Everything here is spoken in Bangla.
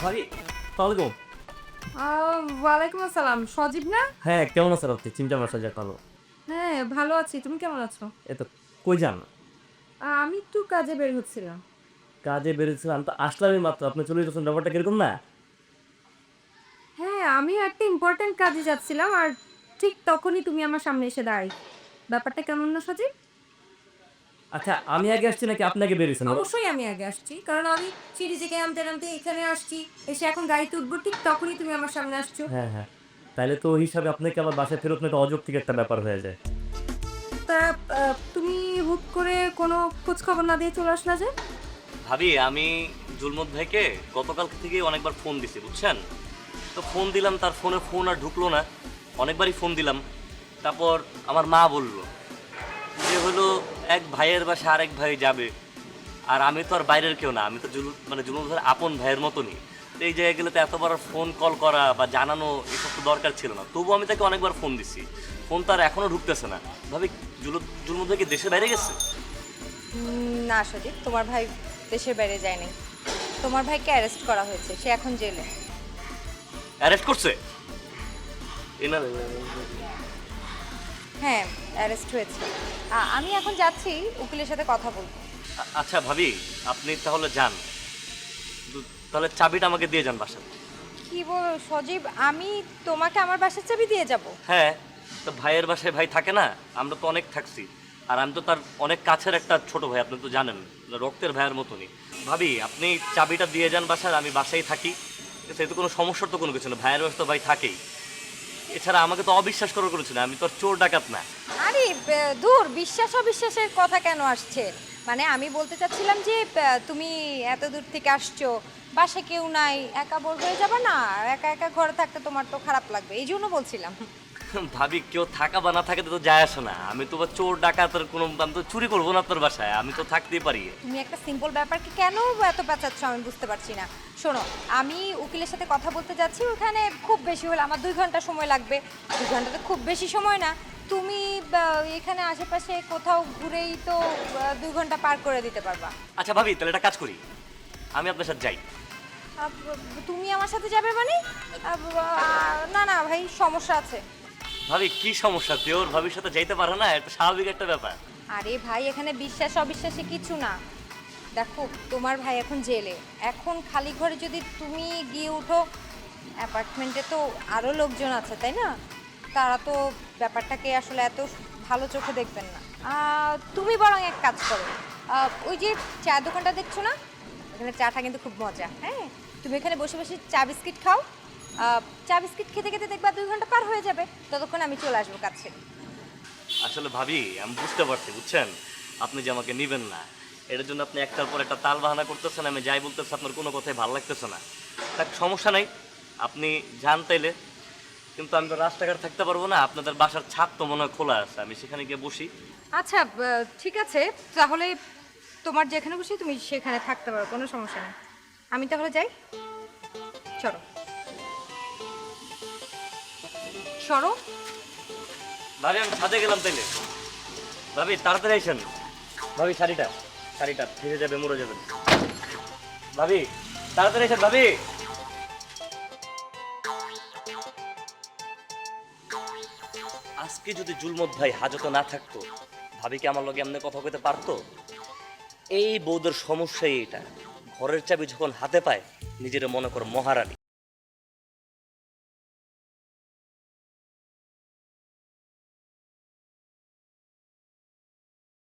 ভাবি সালামালাইকুম। ওয়ালাইকুম আসসালাম। সজীব না? হ্যাঁ, কেমন আছেন আপনি? চিন্তা মাসা যাক ভালো। হ্যাঁ, ভালো আছি। তুমি কেমন আছো? এই তো কই যান? আমি একটু কাজে বের হচ্ছিলাম। কাজে বেরিয়েছিলাম, আমি তো আসলামই মাত্র। আপনি চলে যেতেছেন, ব্যাপারটা কিরকম না? হ্যাঁ, আমিও একটা ইম্পোর্টেন্ট কাজে যাচ্ছিলাম আর ঠিক তখনই তুমি আমার সামনে এসে দাঁড়াই। ব্যাপারটা কেমন না সজীব? আচ্ছা, আমি আগে আসছি নাকি আপনি আগে বেরিয়েছেন? অবশ্যই আমি আগে আসছি। কারণ আমি সিঁড়ি থেকে নামতে, নামতে এখানে আসছি। এসে এখন গাড়িতে উঠবো ঠিক তখনই তুমি আমার সামনে আসছো। হ্যাঁ, হ্যাঁ। তাইলে তো ওই হিসাবে আপনাকে আবার বাসায় ফেরত নিতে অযৌক্তিক একটা ব্যাপার হয়ে যায়। তা তুমি হুট করে কোনো খোঁজ খবর না দিয়ে চলে আসলা যে? ভাবি আমি জুলমত ভাইকে গতকাল থেকেই অনেকবার ফোন দিছি বুঝছেন। তো ফোন দিলাম, তার ফোন আর ঢুকলো না। অনেকবারই ফোন দিলাম। তারপর আমার মা বলল যে হলো এক ভাইয়ের বাসা আরেক ভাই যাবে, আর আমি তো আর বাইরের কেউ না, আমি তো জুলমত ভাইয়ের আপন ভাইয়ের মতনই। তো এই জায়গায় গেলে তো এতবার ফোন কল করা বা জানানো এসব তো দরকার ছিল না। তবুও আমি তাকে অনেকবার ফোন দিছি, ফোন তার এখনও ঢুকতেছে না। ভাবি জুলমত ভাই কি দেশের বাইরে গেছে? না সজীব, তোমার ভাই দেশের বাইরে যায়নি। তোমার ভাইকে অ্যারেস্ট করা হয়েছে, সে এখন জেলে। অ্যারেস্ট করছে? হ্যাঁ, অ্যারেস্ট হয়েছে। আমি এখন যাচ্ছি, উকিলের সাথে কথা বলবো। আচ্ছা ভাবি, আপনি তাহলে যান। তাহলে চাবিটা আমাকে দিয়ে যান বাসার। কি বল সজীব, আমি তোমাকে আমার বাসার চাবি দিয়ে যাব? হ্যাঁ, তো ভাইয়ের বাসায় ভাই থাকে না, আমরা তো অনেক থাকছি। আর আমি তো তার অনেক কাছের একটা ছোট ভাই, আপনি তো জানেন, রক্তের ভাইয়ের মতনই। ভাবি আপনি চাবিটা দিয়ে যান বাসার, আমি বাসায় থাকি। সেহেতু কোনো সমস্যার তো কোনো কিছু না, ভাইয়ের বাসা তো ভাই থাকেই। এছাড়া আমাকে তো অবিশ্বাস করেছিল, আমি তো আর চোর ডাকাত না। আরে দূর, বিশ্বাস অবিশ্বাসের কথা কেন আসছে? মানে আমি বলতে চাচ্ছিলাম যে তুমি এত দূর থেকে আসছো, বাসে কেউ নাই, একা বোর হয়ে যাবে না? আর একা একা ঘরে থাকতে তোমার তো খারাপ লাগবে, এই জন্য বলছিলাম। ভাবি কেউ থাকা বা না থাকে তো যায় আসে না। আমি তো বা চোর ডাকাতের কোনো, আমি তো চুরি করবো না আপনার বাসায়, আমি তো থাকতেই পারি। তুমি একটা সিম্পল ব্যাপারকে কেন এত পেঁচাচ্ছ আমি বুঝতে পারছি না। শোনো, আমি উকিলের সাথে কথা বলতে যাচ্ছি, ওখানে খুব বেশি হলে আমার 2 ঘন্টা সময় লাগবে। 2 ঘন্টা তো খুব বেশি সময় না। তুমি এখানে আশেপাশে কোথাও ঘুরেই তো 2 ঘন্টা পার করে দিতে পারবা। আচ্ছা ভাবি, তাহলে একটা কাজ করি, আমি আপনার সাথে যাই। আহ, তুমি আমার সাথে যাবে মানে? না না ভাই, সমস্যা আছে। ভাবি কি সমস্যা? তোর ভাবির সাথে যাইতে পারে না, এটা স্বাভাবিক একটা ব্যাপার। আরে ভাই, এখানে বিশ্বাস অবিশ্বাসে কিছু না। দেখো, তোমার ভাই এখন জেলে, এখন খালি ঘরে যদি তুমি গিয়ে উঠো, অ্যাপার্টমেন্টে তো আরও লোকজন আছে তাই না? তারা তো ব্যাপারটাকে আসলে এত ভালো চোখে দেখবেন না। তুমি বরং এক কাজ করো, ওই যে চা দোকানটা দেখছো না, এখানে চাটা কিন্তু খুব মজা। হ্যাঁ, তুমি এখানে বসে বসে চা বিস্কিট খাও। চা বিস্কিট খেতে খেতে দেখবা 2 ঘন্টা পার হয়ে যাবে, ততক্ষণ আমি চলে আসবো কাজ ছেড়ে। আসলে ভাবি আমি বুঝতে পারছি বুঝছেন, আপনি যে আমাকে নিবেন না, এটার জন্য আপনি একটার পর একটা তাল বাহানা করতেছেন। আমি যাই বলতেছি আপনার কোনো কথাই ভালো লাগতেছে না। তার সমস্যা নাই, আপনি যান তাইলে। কিন্তু আমি তো রাস্তাঘাট থাকতে পারবো না, আপনাদের বাসার ছাদ তো মনে হয় খোলা আছে, আমি সেখানে গিয়ে বসি। আচ্ছা, ঠিক আছে, তাহলে তোমার যেখানে বসে তুমি সেখানে থাকতে পারো, কোনো সমস্যা নেই। আমি তাহলে যাই, চলো। সরো। ভাবি আমি ছাদে গেলাম তাইলে। ভাবি তাড়াতাড়ি আইসেন। ভাবি শাড়িটা শাড়িটা ভিজে যাবে, মরে যাবেন। ভাবি তাড়াতাড়ি আইসেন ভাবি। আজকে যদি জুলমত ভাই হাজতে না থাকতো, ভাবি কি আমার লগে এমনি কথা কইতে পারতো? এই বউদের সমস্যাই এটা, ঘরের চাবি যখন হাতে পায় নিজের মনে করে মহারানী।